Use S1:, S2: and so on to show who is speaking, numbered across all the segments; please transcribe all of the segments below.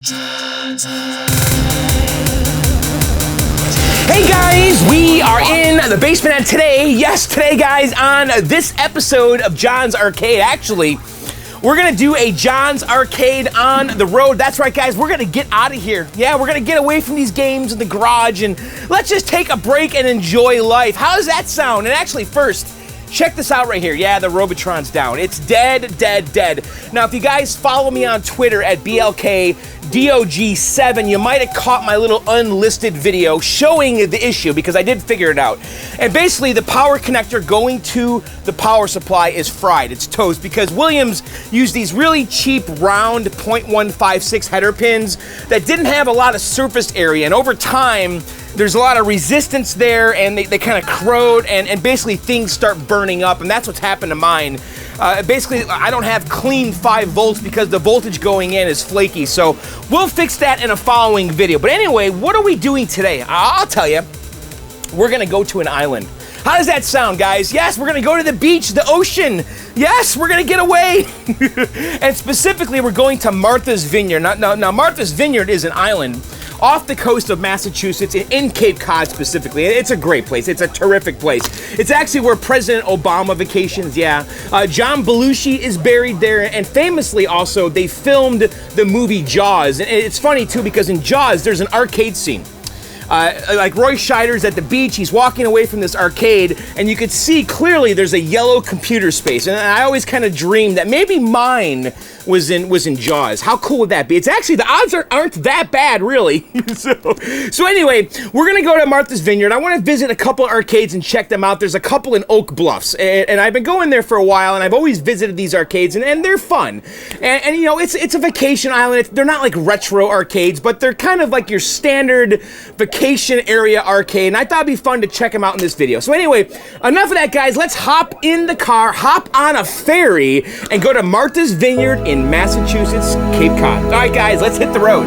S1: Hey guys, we are in the basement, and today guys, on this episode of John's Arcade, actually, we're gonna do a John's Arcade on the road. That's right guys, we're gonna get out of here. Yeah, we're gonna get away from these games in the garage and let's just take a break and enjoy life. How does that sound? And actually first, check this out right here. Yeah, the Robotron's down. It's dead. Now, if you guys follow me on Twitter at BLKDOG7, you might have caught my little unlisted video showing the issue because I did figure it out. And basically, the power connector going to the power supply is fried. It's toast because Williams used these really cheap round .156 header pins that didn't have a lot of surface area. And over time, there's a lot of resistance there, and they kind of corrode, and basically things start burning up, and that's what's happened to mine. Basically, I don't have clean 5 volts because the voltage going in is flaky, so we'll fix that in a following video. But anyway, what are we doing today? I'll tell you. We're gonna go to an island. How does that sound, guys? Yes, we're gonna go to the beach, the ocean. Yes, we're gonna get away. And specifically, we're going to Martha's Vineyard. Now, Martha's Vineyard is an island off the coast of Massachusetts, in Cape Cod specifically. It's a great place. It's a terrific place. It's actually where President Obama vacations, yeah. John Belushi is buried there, and famously also, they filmed the movie Jaws. And it's funny too, because in Jaws, there's an arcade scene. Like Roy Scheider's at the beach, he's walking away from this arcade, and you could see clearly there's a yellow computer space. And I always kind of dreamed that maybe mine was in Jaws. How cool would that be? It's actually, the odds aren't that bad, really. so anyway, we're gonna go to Martha's Vineyard. I want to visit a couple arcades and check them out. There's a couple in Oak Bluffs, and I've been going there for a while, and I've always visited these arcades, and they're fun. And you know, it's a vacation island. They're not like retro arcades, but they're kind of like your standard vacation area arcade, and I thought it'd be fun to check them out in this video. So anyway, enough of that, guys. Let's hop in the car, hop on a ferry, and go to Martha's Vineyard in Massachusetts, Cape Cod. All right, guys, let's hit the road.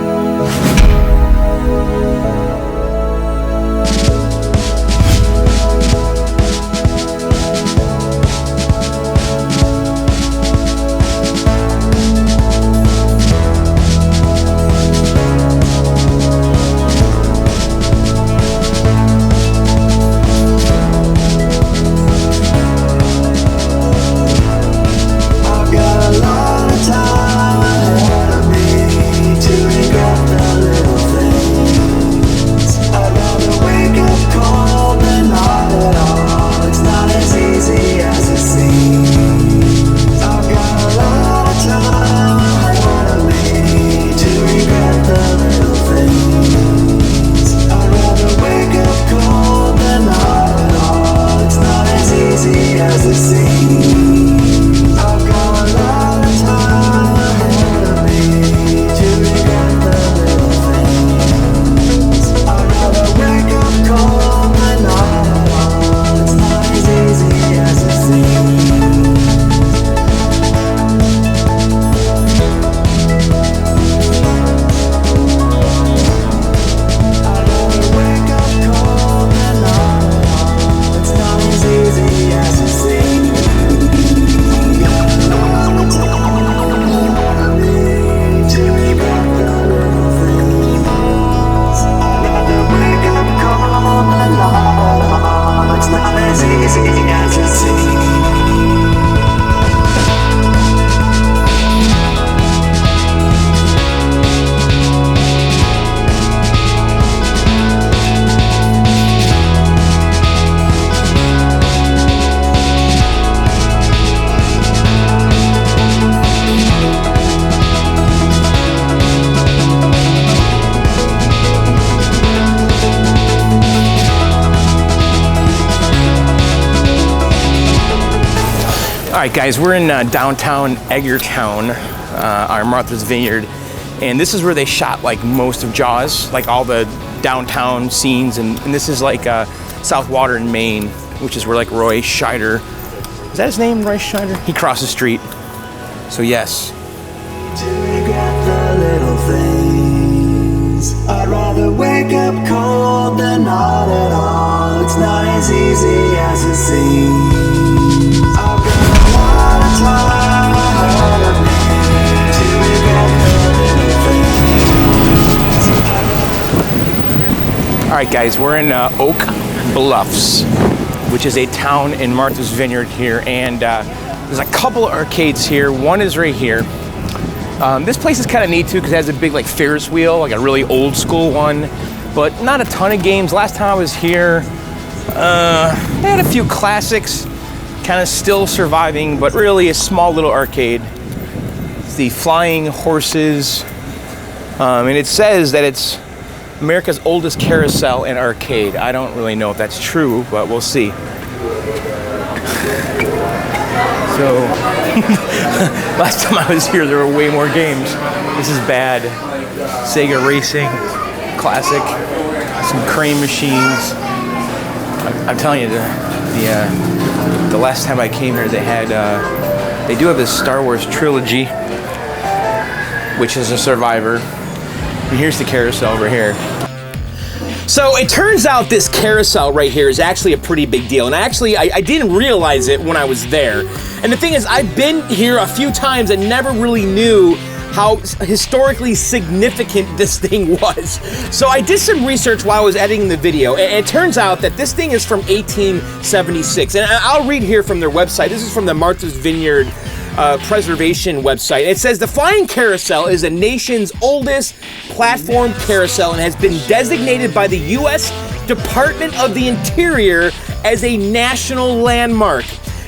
S1: All right, guys, we're in downtown Edgartown, our Martha's Vineyard, and this is where they shot like most of Jaws, like all the downtown scenes, and this is like South Water in Maine, which is where like Roy Scheider, is that his name, Roy Scheider? He crossed the street. So yes.
S2: To regret the little things, I'd rather wake up cold than not at all. It's not as easy as it seems. I've got a lot of time ahead of me to regret the little things.
S1: All right, guys, we're in Oak Bluffs, which is a town in Martha's Vineyard here, and there's a couple of arcades here. One is right here. This place is kind of neat too because it has a big like Ferris wheel, like a really old school one, but not a ton of games. Last time I was here, they had a few classics, kind of still surviving, but really a small little arcade. It's the Flying Horses, and it says that it's America's oldest carousel and arcade. I don't really know if that's true, but we'll see. So, last time I was here, there were way more games. This is bad. Sega Racing, classic. Some crane machines. I'm telling you, the last time I came here, they do have this Star Wars trilogy, which is a survivor. And here's the carousel over here. So it turns out this carousel right here is actually a pretty big deal. And I didn't realize it when I was there. And the thing is, I've been here a few times and never really knew how historically significant this thing was. So I did some research while I was editing the video, and it turns out that this thing is from 1876. And I'll read here from their website. This is from the Martha's Vineyard preservation website. It says the Flying Carousel is the nation's oldest platform carousel and has been designated by the U.S. Department of the Interior as a national landmark.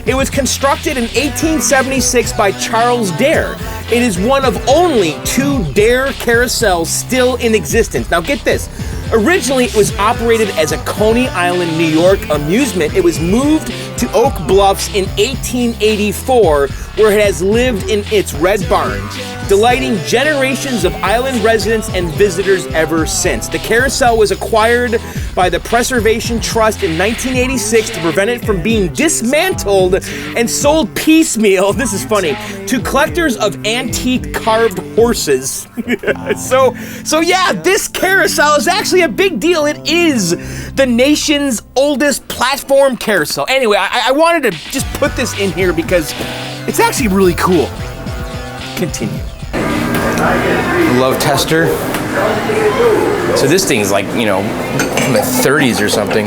S1: It was constructed in 1876 by Charles Dare. It is one of only 2 Dare carousels still in existence. Now get this. Originally, it was operated as a Coney Island, New York amusement. It was moved to Oak Bluffs in 1884, where it has lived in its red barn, delighting generations of island residents and visitors ever since. The carousel was acquired by the Preservation Trust in 1986 to prevent it from being dismantled and sold piecemeal, this is funny, to collectors of antique carved horses. So yeah, this carousel is actually a big deal. It is the nation's oldest platform carousel. Anyway, I wanted to just put this in here because it's actually really cool. Continue. Love tester. So this thing is like, you know, from the 30s or something.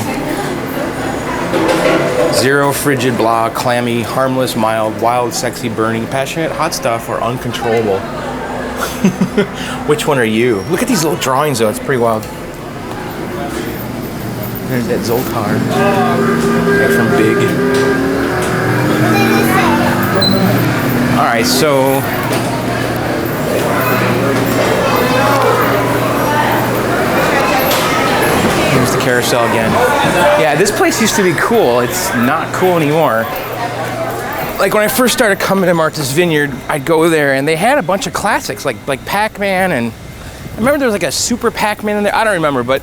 S1: Zero, frigid, blah, clammy, harmless, mild, wild, sexy, burning, passionate, hot stuff, or uncontrollable. Which one are you? Look at these little drawings though, it's pretty wild. There's that Zoltar. That's from Big. Alright, so here's the carousel again. Yeah, this place used to be cool. It's not cool anymore. Like when I first started coming to Martha's Vineyard, I'd go there and they had a bunch of classics like Pac-Man, and I remember there was like a Super Pac-Man in there. I don't remember, but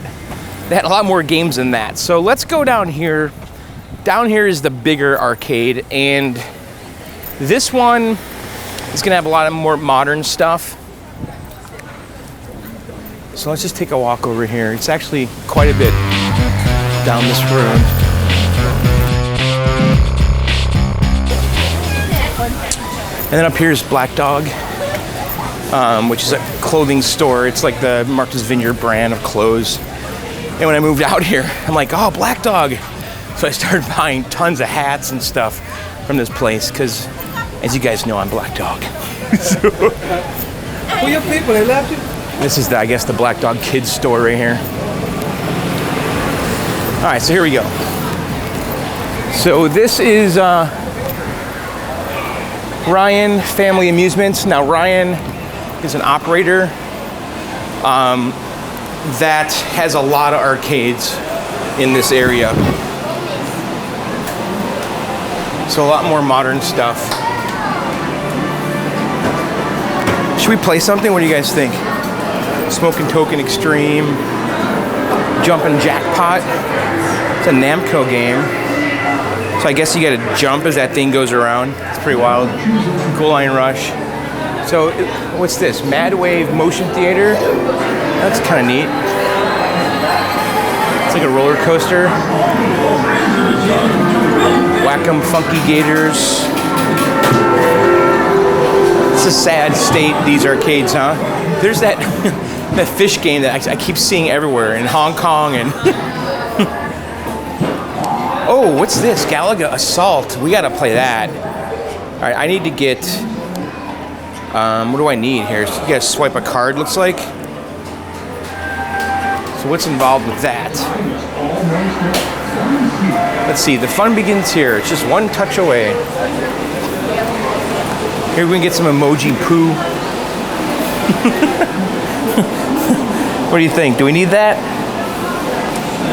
S1: they had a lot more games than that. So let's go down here. Down here is the bigger arcade, and this one is gonna have a lot of more modern stuff. So let's just take a walk over here. It's actually quite a bit down this road. And then up here is Black Dog, which is a clothing store. It's like the Martha's Vineyard brand of clothes. And when I moved out here, I'm like, oh, Black Dog. So I started buying tons of hats and stuff from this place because, as you guys know, I'm Black Dog. So,
S3: who your people? They left you?
S1: This is, I guess, the Black Dog Kids store right here. All right, so here we go. So this is Ryan Family Amusements. Now, Ryan is an operator that has a lot of arcades in this area. So a lot more modern stuff. Should we play something? What do you guys think? Smoking Token Extreme, Jumpin' Jackpot. It's a Namco game. So I guess you gotta jump as that thing goes around. It's pretty wild. Cool Line Rush. So what's this? Mad Wave Motion Theater. That's kind of neat. It's like a roller coaster. Whack-'em Funky Gators. It's a sad state, these arcades, huh? There's that that fish game that I keep seeing everywhere in Hong Kong and. Oh, what's this? Galaga Assault. We gotta play that. All right, I need to get. What do I need here? So you gotta swipe a card. Looks like. So what's involved with that? Let's see. The fun begins here. It's just one touch away. Here we can get some emoji poo. What do you think? Do we need that?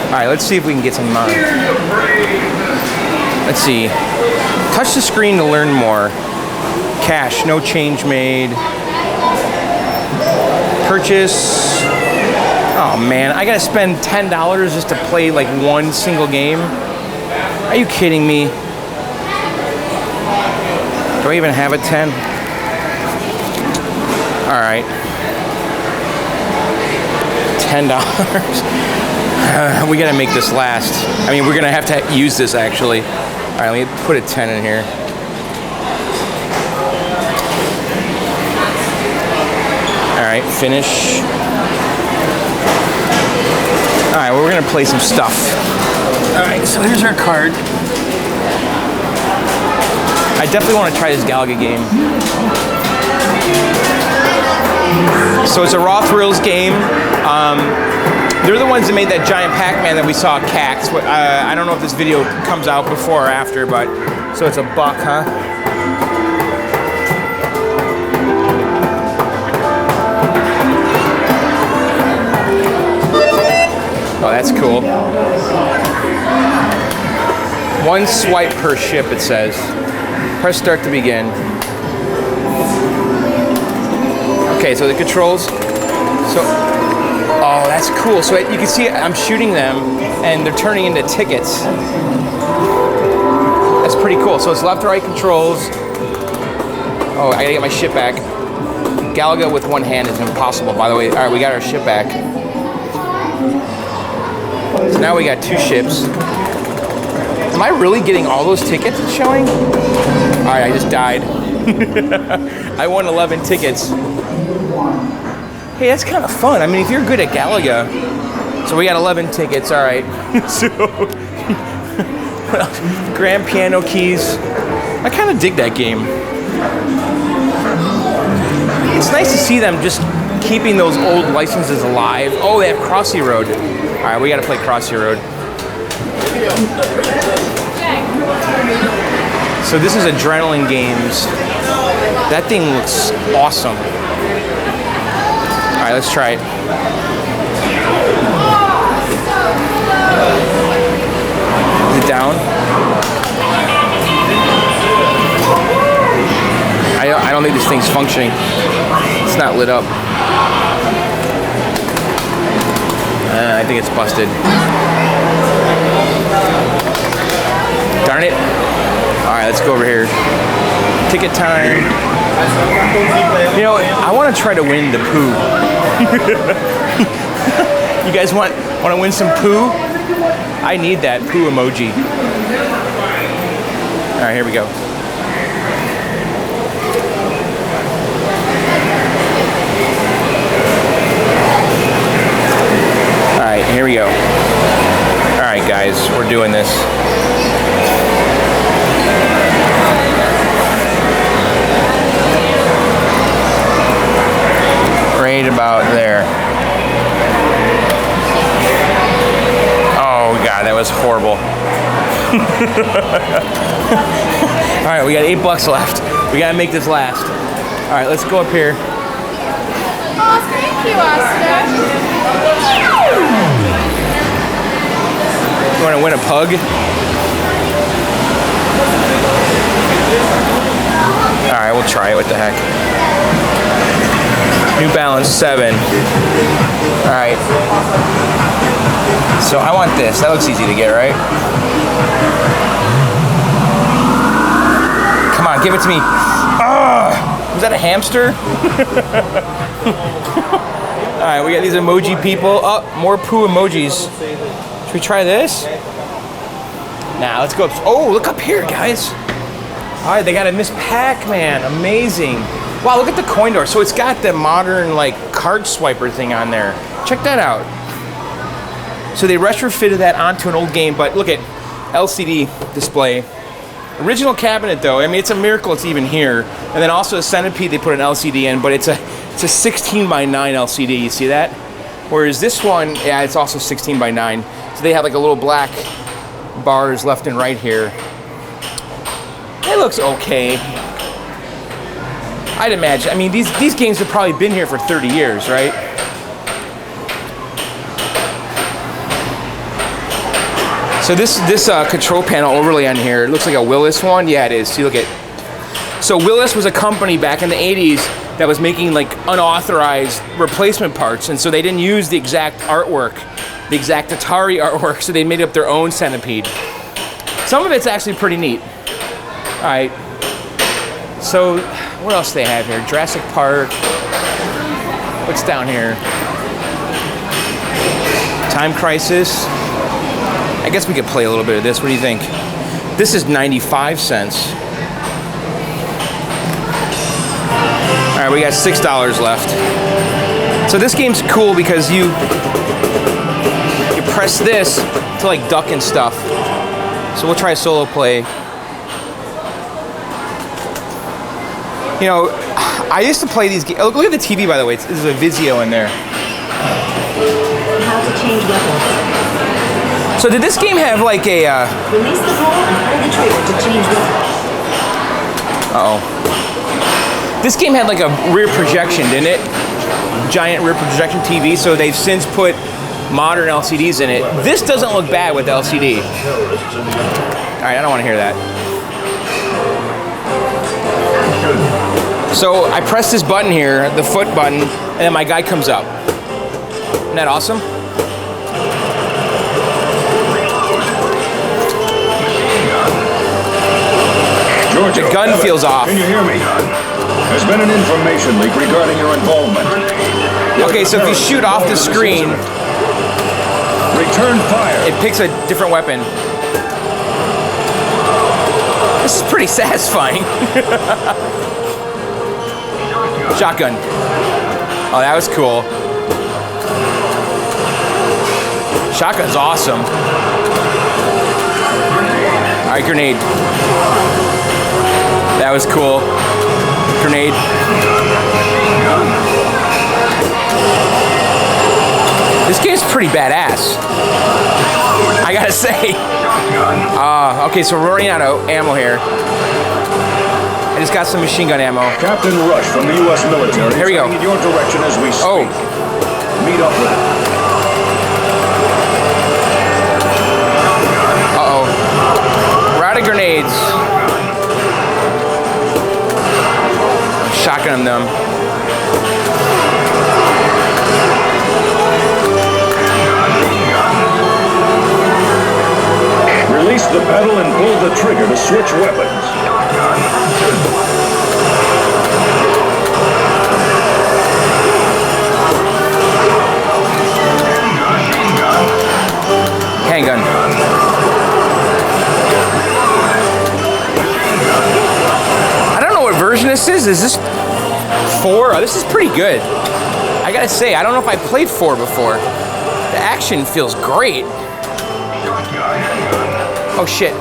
S1: All right, let's see if we can get some on. Let's see. Touch the screen to learn more. Cash, no change made. Purchase. Oh man, I gotta spend $10 just to play like one single game? Are you kidding me? Do I even have a 10? All right. $10. We gotta make this last. I mean, we're gonna have to use this actually. All right, let me put a 10 in here. All right, finish. All right, well, we're gonna play some stuff. All right, so here's our card. I definitely want to try this Galaga game. So it's a Raw Thrills game. They're the ones that made that giant Pac-Man that we saw at CAX. I don't know if this video comes out before or after, but so it's a buck, huh? Oh, that's cool. One swipe per ship, it says. Press start to begin. Okay, so the controls. So, oh, that's cool. So you can see I'm shooting them, and they're turning into tickets. That's pretty cool. So it's left-right controls. Oh, I gotta get my ship back. Galaga with one hand is impossible, by the way. All right, we got our ship back. So now we got two ships. Am I really getting all those tickets it's showing? All right, I just died. I won 11 tickets. Hey, that's kind of fun. I mean, if you're good at Galaga, so we got 11 tickets, all right. So, grand piano keys. I kind of dig that game. It's nice to see them just keeping those old licenses alive. Oh, they have Crossy Road. All right, we got to play Crossy Road. So this is Adrenaline Games. That thing looks awesome. All right, let's try it. Is it down? I don't think this thing's functioning. It's not lit up. I think it's busted. Darn it. All right, let's go over here. Ticket time. You know, I want to try to win the poo. You guys want to win some poo? I need that poo emoji. All right, here we go. All right, here we go. All right, guys, we're doing this. Right about there. Oh God, that was horrible. All right, we got $8 left. We gotta make this last. All right, let's go up here.
S4: Oh, thank you, Oscar.
S1: You want to win a pug? All right, we'll try it. What the heck? New Balance 7. All right. So I want this. That looks easy to get, right? Come on, give it to me. Was that a hamster? All right, we got these emoji people. Oh, more poo emojis. Should we try this? Nah, let's go up. Oh, look up here, guys. All right, they got a Miss Pac-Man. Amazing. Wow, look at the coin door. So it's got the modern like card swiper thing on there. Check that out. So they retrofitted that onto an old game, but look at LCD display. Original cabinet though, I mean, it's a miracle it's even here. And then also a centipede they put an LCD in, but it's a 16 by 9 LCD, you see that? Whereas this one, yeah, it's also 16 by 9. So they have like a little black bars left and right here. It looks okay. I'd imagine, I mean, these games have probably been here for 30 years, right? So this control panel overlay on here, it looks like a Willis one. Yeah, it is. See, look at. So Willis was a company back in the 80s that was making like unauthorized replacement parts, and so they didn't use the exact artwork, the exact Atari artwork, so they made up their own centipede. Some of it's actually pretty neat. All right. So what else do they have here? Jurassic Park. What's down here? Time Crisis. I guess we could play a little bit of this. What do you think? This is 95 cents. All right, we got $6 left. So this game's cool because you press this to like duck and stuff. So we'll try a solo play. You know, I used to play these games. Look at the TV, by the way. There's a Vizio in there.
S5: How to change weapons.
S1: So did this game have like a...
S5: Release the ball and pull the trigger to change weapons.
S1: Uh-oh. This game had like a rear projection, didn't it? Giant rear projection TV, so they've since put modern LCDs in it. This doesn't look bad with LCD. All right, I don't want to hear that. So I press this button here, the foot button, and then my guy comes up. Isn't that awesome?
S6: Georgia,
S1: The gun feels off.
S6: Can you hear me? There's been an information leak regarding your involvement.
S1: Okay, so if you shoot off the screen,
S6: return fire.
S1: it picks a different weapon. This is pretty satisfying. Shotgun. Oh, that was cool. Shotgun's awesome. All right, grenade. That was cool. Grenade. This game's pretty badass, I gotta say. Okay, so we're running out of ammo here. I just got some machine gun ammo.
S6: Captain Rush from the U.S. military.
S1: Here we go.
S6: In your direction as we speak.
S1: Oh.
S6: Meet up with him.
S1: Uh-oh. We're out of grenades. Shotgun them.
S6: Release the pedal and pull the trigger to switch weapons.
S1: Handgun. I don't know what version this is. Is this 4? Oh, this is pretty good. I gotta say, I don't know if I played 4 before. The action feels great. Oh shit.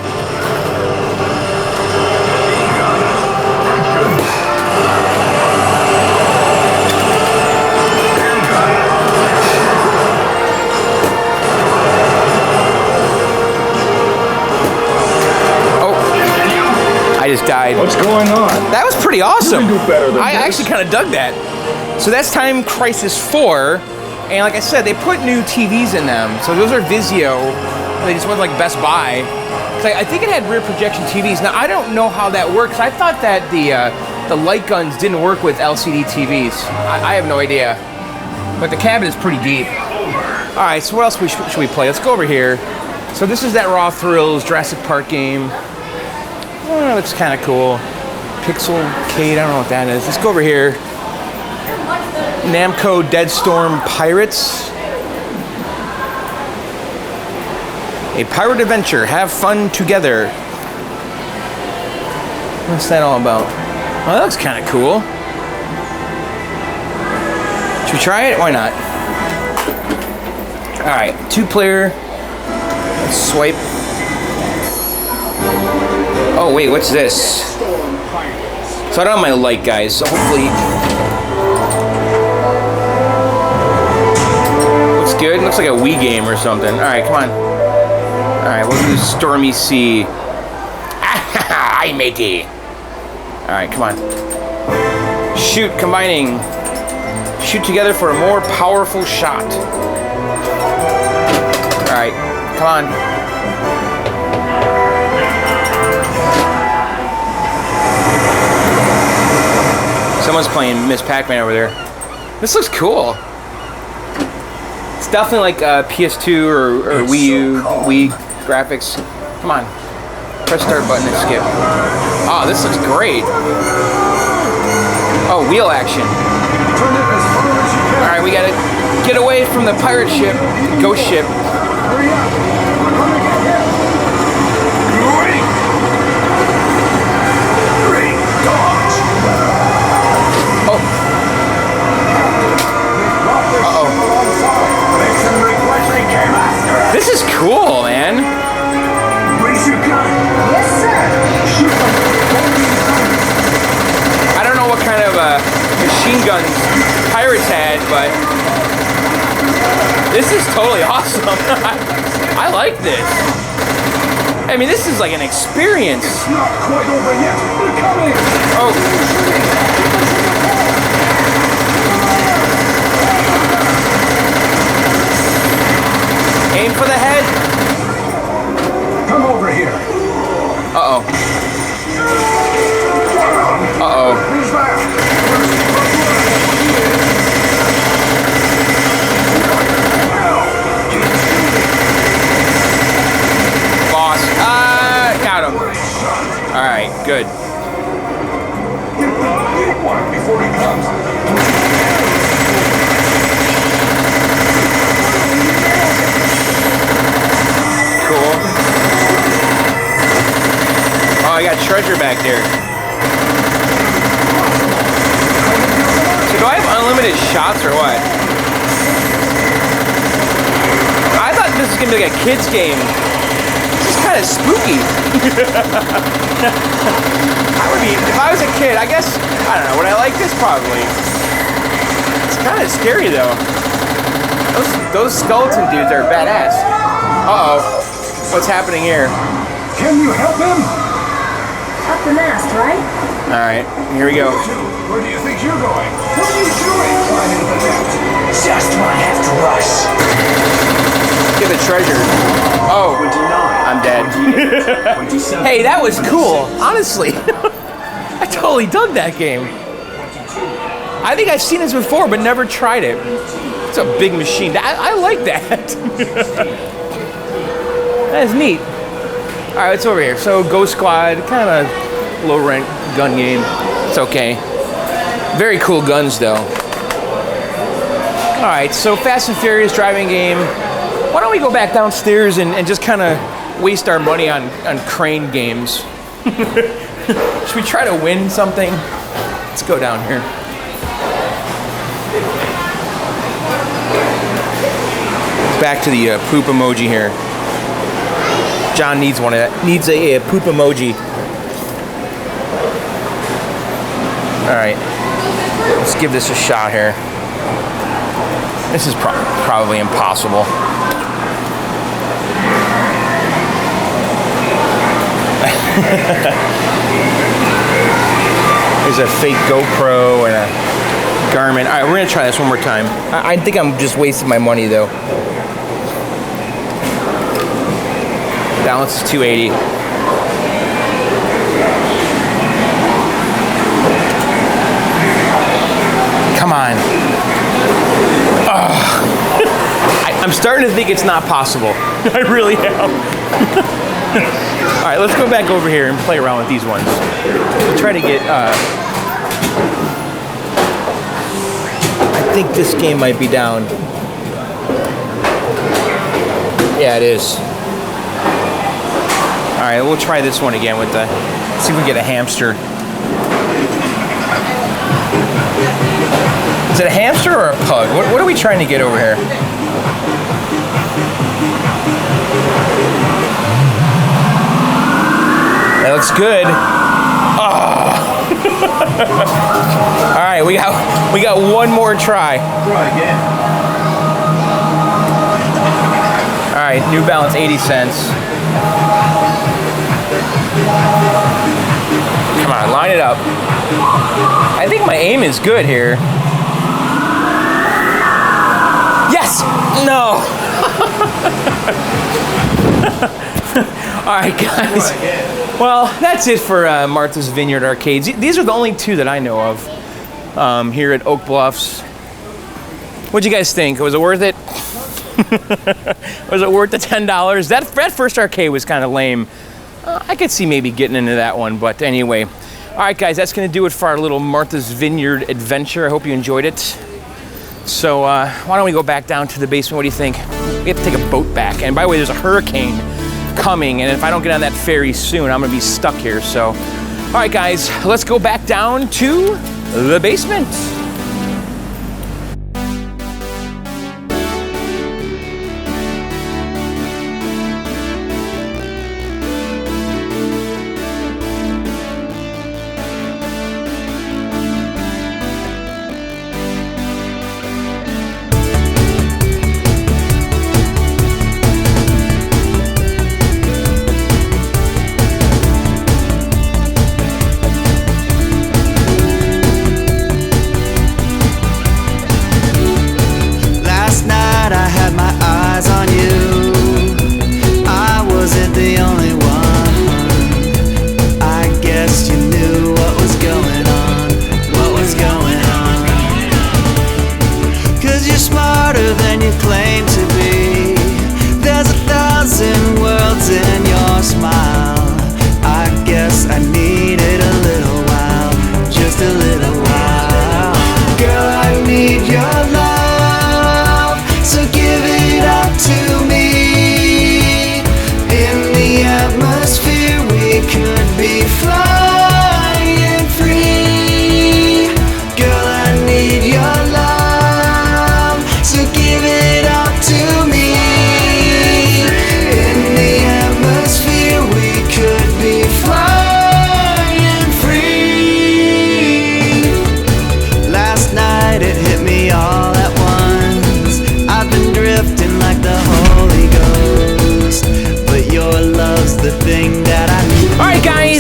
S1: I just died.
S6: What's going on?
S1: That was pretty awesome.
S6: You can do better than
S1: I
S6: this.
S1: actually kind of dug that. So that's Time Crisis 4, and like I said, they put new TVs in them. So those are Vizio. They just went like Best Buy. I think it had rear projection TVs. Now I don't know how that works. I thought that the light guns didn't work with LCD TVs. I have no idea. But the cabin is pretty deep. All right, so what else should we play? Let's go over here. So this is that Raw Thrills Jurassic Park game. Oh, looks kind of cool. Pixelcade, I don't know what that is. Let's go over here. Namco Dead Storm Pirates. A pirate adventure. Have fun together. What's that all about? Oh, that looks kind of cool. we try it? Why not? All right, 2-player. Let's swipe. Oh wait, what's this? So I don't have my light, guys. So hopefully, looks good. Looks like a Wii game or something. All right, come on. All right, we'll do Stormy Sea. Hi, matey. All right, come on. Shoot, combining. Shoot together for a more powerful shot. All right, come on. Someone's playing Miss Pac-Man over there. This looks cool. It's definitely like PS2 or Wii U, Wii graphics. Come on. Press start button and skip. Oh, this looks great. Oh, wheel action. Alright, we gotta get away from the pirate ship, ghost ship. This is cool, man.
S5: Yes, sir.
S1: I don't know what kind of machine guns pirates had, but this is totally awesome. I like this. I mean, this is like an experience.
S6: It's not quite over yet. We're coming.
S1: Oh. Aim for the head.
S6: Come over here.
S1: Uh-oh. Uh-oh.
S6: Who's that?
S1: Boss. Got him. All right, good.
S6: Get one before he comes.
S1: Cool. Oh, I got treasure back there. So do I have unlimited shots or what? I thought this was gonna be like a kid's game. This is kind of spooky. I would be, if I was a kid, I guess, I don't know, would I like this? Probably. It's kind of scary though. Those skeleton dudes are badass. Uh-oh. What's happening here?
S6: Can you help him?
S5: Up the mast, right?
S1: All right, here we go.
S6: Where do you think you're going? What are you doing climbing the net?
S2: Just when I have to rush.
S1: Get the treasure. Oh, I'm dead. Hey, that was cool. Honestly, I totally dug that game. I think I've seen this before, but never tried it. It's a big machine. I like that. That is neat. All right, it's over here. So Ghost Squad, kind of low rent gun game. It's okay. Very cool guns though. All right, so Fast and Furious driving game. Why don't we go back downstairs and just kind of waste our money on crane games? Should we try to win something? Let's go down here. Back to the poop emoji here. John needs one of that. Needs a poop emoji. All right, let's give this a shot here. This is probably impossible. There's a fake GoPro and a Garmin. All right, we're gonna try this one more time. I think I'm just wasting my money though. Balance is 280. Come on. I'm starting to think it's not possible. I really am. All right, let's go back over here and play around with these ones. We'll try to get, I think this game might be down. Yeah, it is. All right, we'll try this one again with the, see if we can get a hamster. Is it a hamster or a pug? What are we trying to get over here? That looks good. Oh. All right, we got one more try.
S3: Try again.
S1: All right, New Balance, 80 cents. Come on, line it up. I think my aim is good here. Yes! No! All right, guys. Well, that's it for Martha's Vineyard Arcades. These are the only two that I know of here at Oak Bluffs. What'd you guys think? Was it worth it? Was it worth the $10? That first arcade was kind of lame. I could see maybe getting into that one, but anyway. All right, guys, that's going to do it for our little Martha's Vineyard adventure. I hope you enjoyed it. So why don't we go back down to the basement? What do you think? We have to take a boat back. And by the way, there's a hurricane coming, and if I don't get on that ferry soon, I'm going to be stuck here. So, all right, guys, let's go back down to the basement.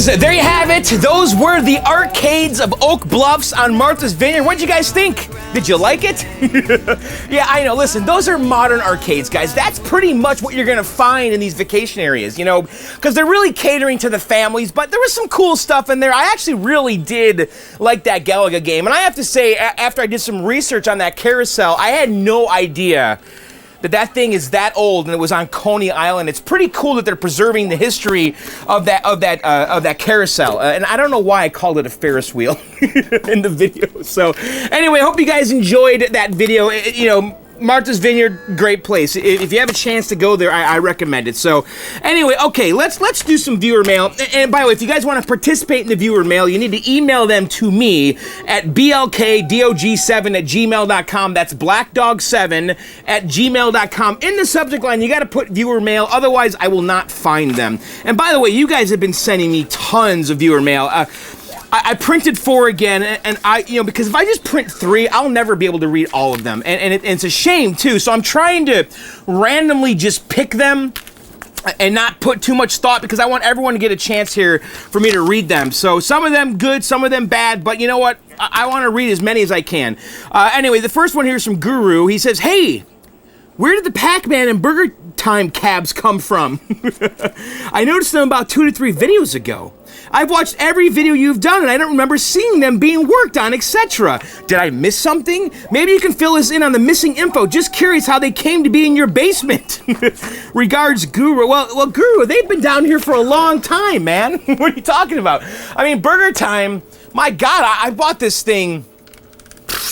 S1: There you have it. Those were the arcades of Oak Bluffs on Martha's Vineyard. What did you guys think? Did you like it? Yeah, I know. Listen, those are modern arcades, guys. That's pretty much what you're going to find in these vacation areas, you know, because they're really catering to the families, but there was some cool stuff in there. I actually really did like that Galaga game, and I have to say, after I did some research on that carousel, I had no idea that thing is that old, and it was on Coney Island. It's pretty cool that they're preserving the history of that carousel. And I don't know why I called it a Ferris wheel in the video. So anyway, I hope you guys enjoyed that video. You know, Martha's Vineyard, great place. If you have a chance to go there, I recommend it. So anyway, okay, let's do some viewer mail. And by the way, if you guys want to participate in the viewer mail, you need to email them to me at blkdog7@gmail.com. That's blackdog7@gmail.com. In the subject line, you got to put viewer mail, otherwise I will not find them. And by the way, you guys have been sending me tons of viewer mail. I printed 4 again, and because if I just print 3, I'll never be able to read all of them, and it's a shame too. So I'm trying to randomly just pick them and not put too much thought, because I want everyone to get a chance here for me to read them. So some of them good, some of them bad, but you know what? I want to read as many as I can. Anyway, the first one here is from Guru. He says, "Hey, where did the Pac-Man and Burger Time cabs come from? I noticed them about 2 to 3 videos ago. I've watched every video you've done, and I don't remember seeing them being worked on, etc. Did I miss something? Maybe you can fill us in on the missing info. Just curious how they came to be in your basement. Regards, Guru." Well, Guru, they've been down here for a long time, man. What are you talking about? I mean, Burger Time, my God, I bought this thing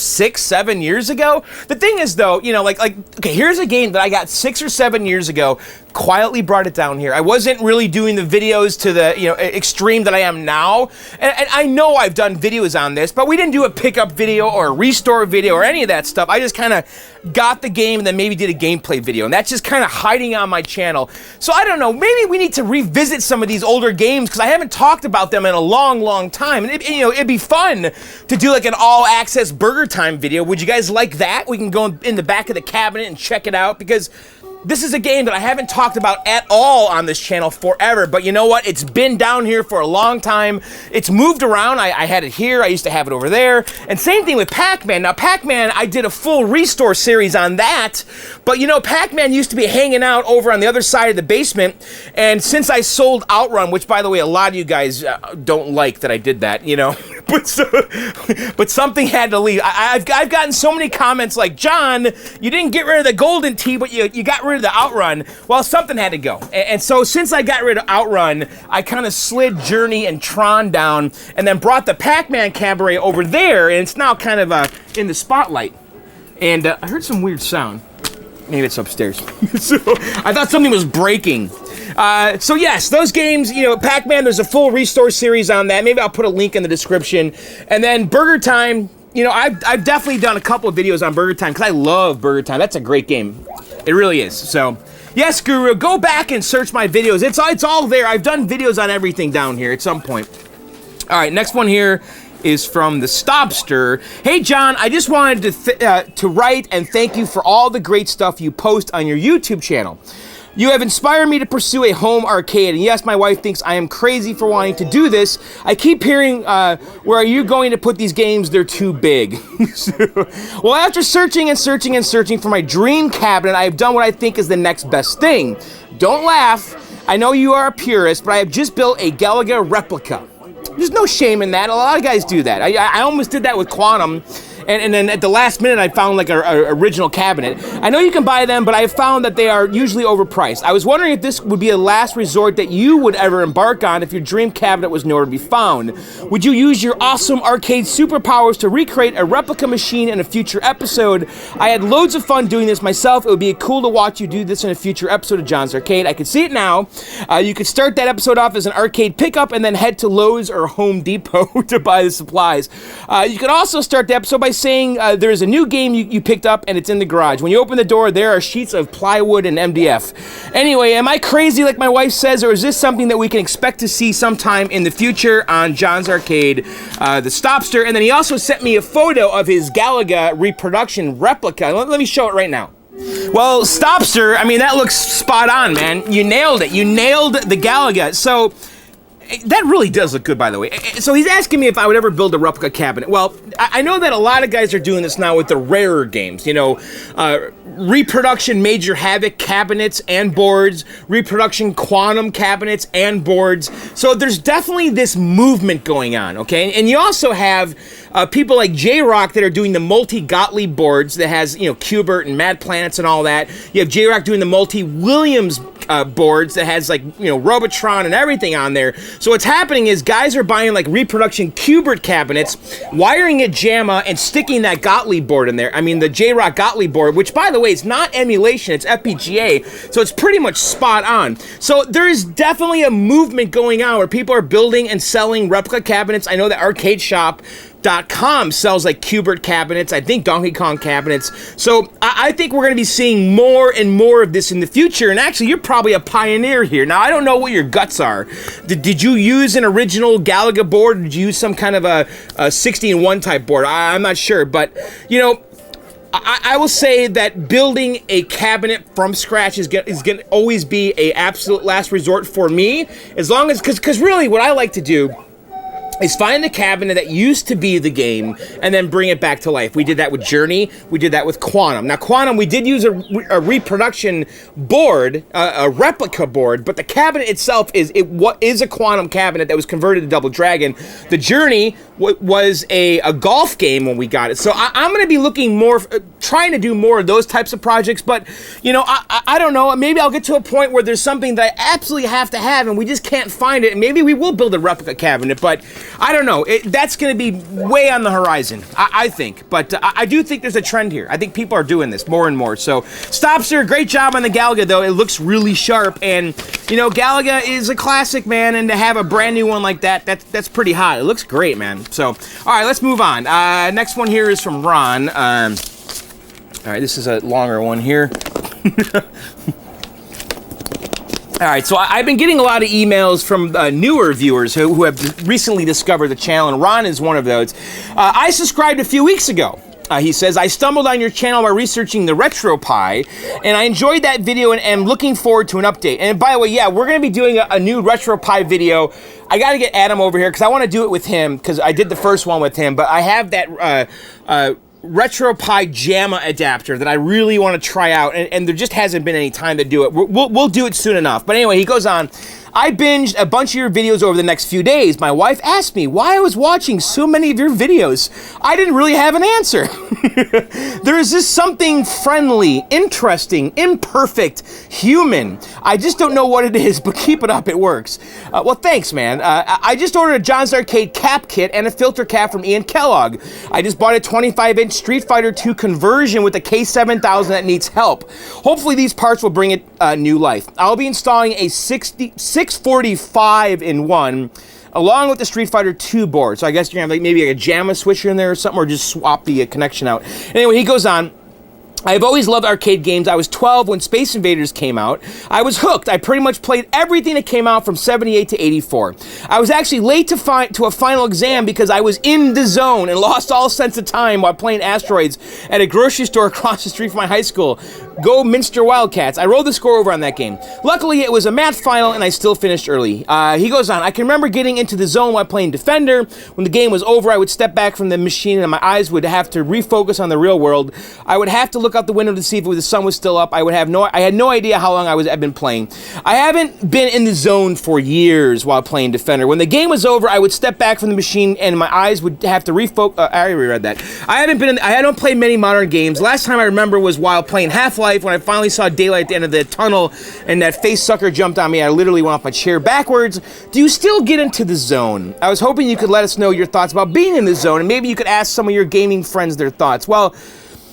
S1: 6, 7 years ago. The thing is, though, you know, like okay, here's a game that I got 6 or 7 years ago. Quietly brought it down here. I wasn't really doing the videos to the extreme that I am now, and I know I've done videos on this, but we didn't do a pickup video or a restore video or any of that stuff. I just kind of got the game and then maybe did a gameplay video, and that's just kind of hiding on my channel. So I don't know, maybe we need to revisit some of these older games because I haven't talked about them in a long time, and it'd be fun to do like an all-access Burger Time video. Would you guys like that? We can go in the back of the cabinet and check it out, because this is a game that I haven't talked about at all on this channel forever, but you know what? It's been down here for a long time. It's moved around. I had it here. I used to have it over there. And same thing with Pac-Man. Now, Pac-Man, I did a full restore series on that, but you know, Pac-Man used to be hanging out over on the other side of the basement, and since I sold Outrun, which, by the way, a lot of you guys don't like that I did that, you know, but something had to leave. I've gotten so many comments like, John, you didn't get rid of the Golden Tee, but you got rid of the Outrun. Well, something had to go. And so since I got rid of Outrun, I kind of slid Journey and Tron down and then brought the Pac-Man Cabaret over there, and it's now kind of in the spotlight. And I heard some weird sound. Maybe it's upstairs. So I thought something was breaking. So yes, those games, you know, Pac-Man, there's a full restore series on that. Maybe I'll put a link in the description. And then Burger Time, you know, I've definitely done a couple of videos on Burger Time because I love Burger Time. That's a great game. It really is. So yes, Guru, go back and search my videos. It's all there. I've done videos on everything down here at some point. All right, next one here is from the Stopster. Hey John, I just wanted to write and thank you for all the great stuff you post on your YouTube channel. You have inspired me to pursue a home arcade, and yes, my wife thinks I am crazy for wanting to do this. I keep hearing, where are you going to put these games? They're too big. Well, after searching and searching and searching for my dream cabinet, I have done what I think is the next best thing. Don't laugh. I know you are a purist, but I have just built a Galaga replica. There's no shame in that. A lot of guys do that. I almost did that with Quantum, and then at the last minute I found like an original cabinet. I know you can buy them, but I have found that they are usually overpriced. I was wondering if this would be a last resort that you would ever embark on if your dream cabinet was nowhere to be found. Would you use your awesome arcade superpowers to recreate a replica machine in a future episode? I had loads of fun doing this myself. It would be cool to watch you do this in a future episode of John's Arcade. I can see it now. You could start that episode off as an arcade pickup and then head to Lowe's or Home Depot to buy the supplies. You could also start the episode by saying there's a new game you picked up and it's in the garage. When you open the door, there are sheets of plywood and MDF. Anyway, am I crazy like my wife says, or is this something that we can expect to see sometime in the future on John's Arcade? The Stopster. And then he also sent me a photo of his Galaga reproduction replica. Let me show it right now. Well, Stopster, I mean, that looks spot on, man. You nailed it. You nailed the Galaga. So that really does look good, by the way. So he's asking me if I would ever build a replica cabinet. Well, I know that a lot of guys are doing this now with the rarer games, you know, reproduction Major Havoc cabinets and boards, reproduction Quantum cabinets and boards. So there's definitely this movement going on, okay? And you also have people like J-Rock that are doing the multi-Gottlieb boards that has, you know, Qbert and Mad Planets and all that. You have J-Rock doing the multi-Williams boards that has, like, you know, Robotron and everything on there. So what's happening is guys are buying like reproduction Qbert cabinets, wiring it JAMA, and sticking that Gottlieb board in there. I mean, the J-Rock Gottlieb board, which, by the way, it's not emulation, it's FPGA, so it's pretty much spot on. So there is definitely a movement going on where people are building and selling replica cabinets. I know that ArcadeShop.com sells like Qbert cabinets, I think Donkey Kong cabinets. So I think we're going to be seeing more and more of this in the future. And actually, you're probably a pioneer here. Now, I don't know what your guts are. Did you use an original Galaga board? Or did you use some kind of a 16-1 type board? I'm not sure. But, you know, I will say that building a cabinet from scratch is going to always be a absolute last resort for me. As long as, because really what I like to do is find the cabinet that used to be the game and then bring it back to life. We did that with Journey. We did that with Quantum. Now, Quantum, we did use a reproduction board, a replica board, but the cabinet itself is a Quantum cabinet that was converted to Double Dragon. The Journey was a golf game when we got it. So I'm going to be looking more, trying to do more of those types of projects, but, you know, I don't know. Maybe I'll get to a point where there's something that I absolutely have to have and we just can't find it, and maybe we will build a replica cabinet, but I don't know. That's going to be way on the horizon, I think. But I do think there's a trend here. I think people are doing this more and more. So, Stopster, great job on the Galaga, though. It looks really sharp. And, you know, Galaga is a classic, man. And to have a brand new one like that, that's pretty hot. It looks great, man. So, all right, let's move on. Next one here is from Ron. All right, this is a longer one here. All right, so I've been getting a lot of emails from newer viewers who have recently discovered the channel, and Ron is one of those. I subscribed a few weeks ago. He says, I stumbled on your channel while researching the RetroPie, and I enjoyed that video and am looking forward to an update. And by the way, yeah, we're going to be doing a new RetroPie video. I got to get Adam over here because I want to do it with him because I did the first one with him, but I have that RetroPie JAMA adapter that I really want to try out, and there just hasn't been any time to do it. We'll do it soon enough. But anyway, he goes on, I binged a bunch of your videos over the next few days. My wife asked me why I was watching so many of your videos. I didn't really have an answer. There is just something friendly, interesting, imperfect, human. I just don't know what it is, but keep it up, it works. Well, thanks, man. I just ordered a John's Arcade cap kit and a filter cap from Ian Kellogg. I just bought a 25-inch Street Fighter II conversion with a K7000 that needs help. Hopefully these parts will bring it new life. I'll be installing a 645-in-1 along with the Street Fighter II board. So I guess you're gonna have like maybe a JAMA switcher in there or something, or just swap the connection out. Anyway, he goes on. I've always loved arcade games. I was 12 when Space Invaders came out. I was hooked. I pretty much played everything that came out from 78 to 84. I was actually late to a final exam because I was in the zone and lost all sense of time while playing Asteroids at a grocery store across the street from my high school. Go Minster Wildcats. I rolled the score over on that game. Luckily, it was a math final and I still finished early. He goes on, I can remember getting into the zone while playing Defender. When the game was over, I would step back from the machine and my eyes would have to refocus on the real world. I would have to look out the window to see if the sun was still up. I had no idea how long I've been playing. I haven't been in the zone for years while playing Defender. When the game was over, I would step back from the machine and my eyes would have to refocus. I already read that. I don't play many modern games. Last time I remember was while playing Half-Life when I finally saw daylight at the end of the tunnel and that face sucker jumped on me. I literally went off my chair backwards. Do you still get into the zone? I was hoping you could let us know your thoughts about being in the zone, and maybe you could ask some of your gaming friends their thoughts. Well,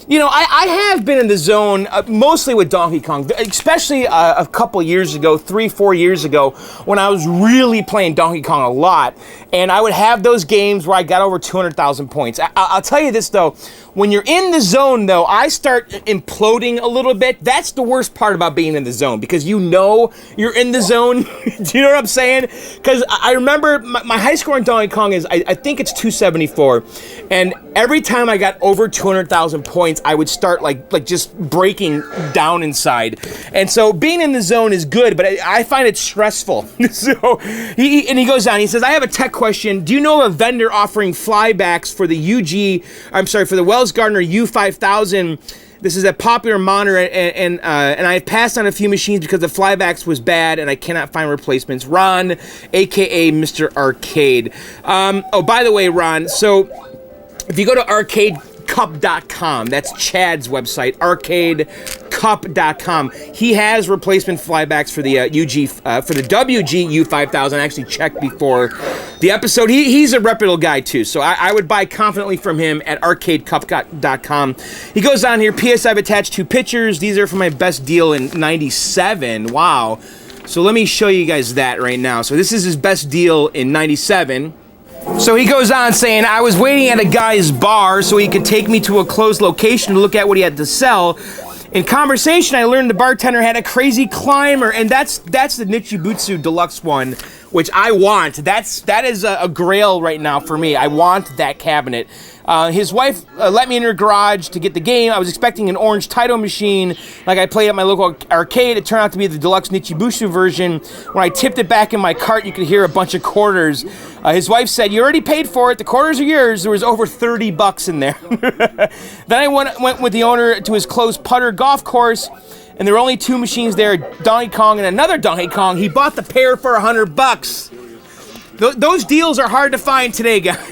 S1: you know, I have been in the zone mostly with Donkey Kong, especially a couple years ago, 3-4 years ago, when I was really playing Donkey Kong a lot, and I would have those games where I got over 200,000 points. I'll tell you this, though. When you're in the zone, though, I start imploding a little bit. That's the worst part about being in the zone, because you know you're in the zone. Do you know what I'm saying? Because I remember my high score in Donkey Kong is, I think it's 274, and every time I got over 200,000 points, I would start like just breaking down inside. And so being in the zone is good, but I find it stressful. So he goes on, he says, I have a tech question. Do you know of a vendor offering flybacks for the for the Wells Gardner U5000? This is a popular monitor, and I have passed on a few machines because the flybacks was bad and I cannot find replacements. Ron, aka Mr. Arcade. Oh, by the way, Ron, so if you go to arcadecup.com, that's Chad's website, arcadecup.com. He has replacement flybacks for the for the WG U5000. I actually checked before the episode. He's a reputable guy too, so I would buy confidently from him at arcadecup.com. He goes on here, P.S. I've attached 2 pictures. These are for my best deal in 97. Wow. So let me show you guys that right now. So this is his best deal in 97. So he goes on saying, I was waiting at a guy's bar so he could take me to a closed location to look at what he had to sell. In conversation, I learned the bartender had a crazy climber, and that's the Nichibutsu Deluxe one, which I want. That is a grail right now for me. I want that cabinet. His wife let me in her garage to get the game. I was expecting an orange Taito machine like I played at my local arcade. It turned out to be the deluxe Nichibutsu version. When I tipped it back in my cart, you could hear a bunch of quarters. His wife said, you already paid for it. The quarters are yours. There was over 30 bucks in there. Then I went with the owner to his closed putter golf course, and there were only 2 machines there, Donkey Kong and another Donkey Kong. He bought the pair for $100. Those deals are hard to find today, guys.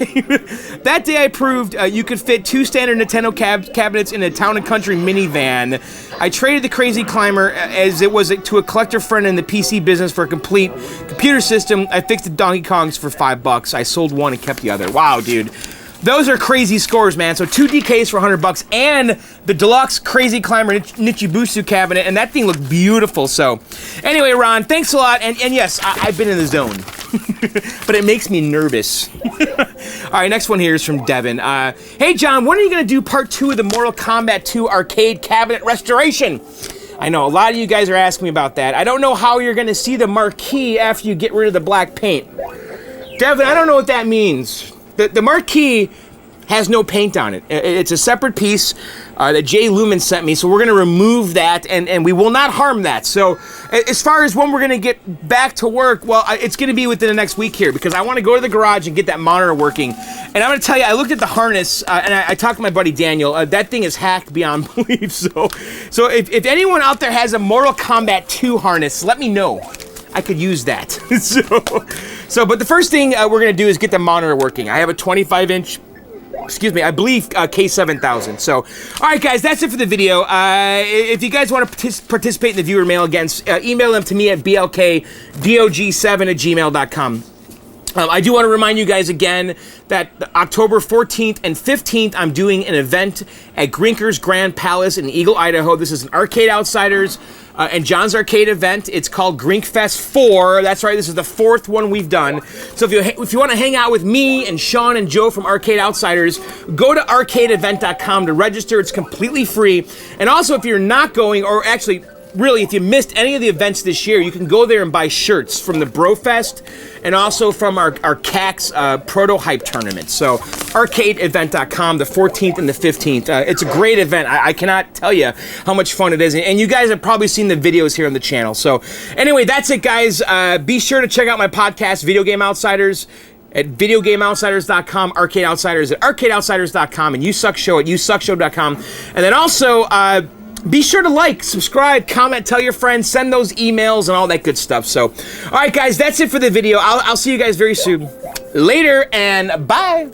S1: That day I proved you could fit 2 standard Nintendo cabinets in a Town & Country minivan. I traded the Crazy Climber as it was to a collector friend in the PC business for a complete computer system. I fixed the Donkey Kongs for $5. I sold one and kept the other. Wow, dude. Those are crazy scores, man. So 2 DKs for $100 and the deluxe Crazy Climber Nichibusu cabinet, and that thing looked beautiful. So anyway, Ron, thanks a lot. And yes, I've been in the zone, but it makes me nervous. All right, next one here is from Devin. Hey, John, when are you going to do part 2 of the Mortal Kombat 2 arcade cabinet restoration? I know a lot of you guys are asking me about that. I don't know how you're going to see the marquee after you get rid of the black paint. Devin, I don't know what that means. The marquee has no paint on it. It's a separate piece that Jay Lumen sent me, so we're going to remove that, and we will not harm that. So as far as when we're going to get back to work, well, it's going to be within the next week here, because I want to go to the garage and get that monitor working. And I'm going to tell you, I looked at the harness, and I talked to my buddy Daniel. That thing is hacked beyond belief. So if anyone out there has a Mortal Kombat 2 harness, let me know. I could use that. But the first thing we're going to do is get the monitor working. I have a 25-inch, I believe K7000. So, all right, guys, that's it for the video. If you guys want to participate in the viewer mail again, email them to me at blkdog7@gmail.com. I do want to remind you guys again that October 14th and 15th, I'm doing an event at Grinker's Grand Palace in Eagle, Idaho. This is an Arcade Outsiders and John's Arcade event. It's called Grinkfest 4. That's right, this is the 4th one we've done. So if you want to hang out with me and Sean and Joe from Arcade Outsiders, go to arcadeevent.com to register. It's completely free. And also, if you're not going, or actually, really, if you missed any of the events this year, you can go there and buy shirts from the Brofest and also from our CAX Proto-Hype tournament. So, arcadeevent.com, the 14th and the 15th. It's a great event. I cannot tell you how much fun it is. And you guys have probably seen the videos here on the channel. So, anyway, that's it, guys. Be sure to check out my podcast, Video Game Outsiders, at videogameoutsiders.com, Arcade Outsiders at arcadeoutsiders.com, and YouSuckShow at yousuckshow.com. And then also, be sure to like, subscribe, comment, tell your friends, send those emails, and all that good stuff. So, all right, guys, that's it for the video. I'll see you guys very soon. Later, and bye.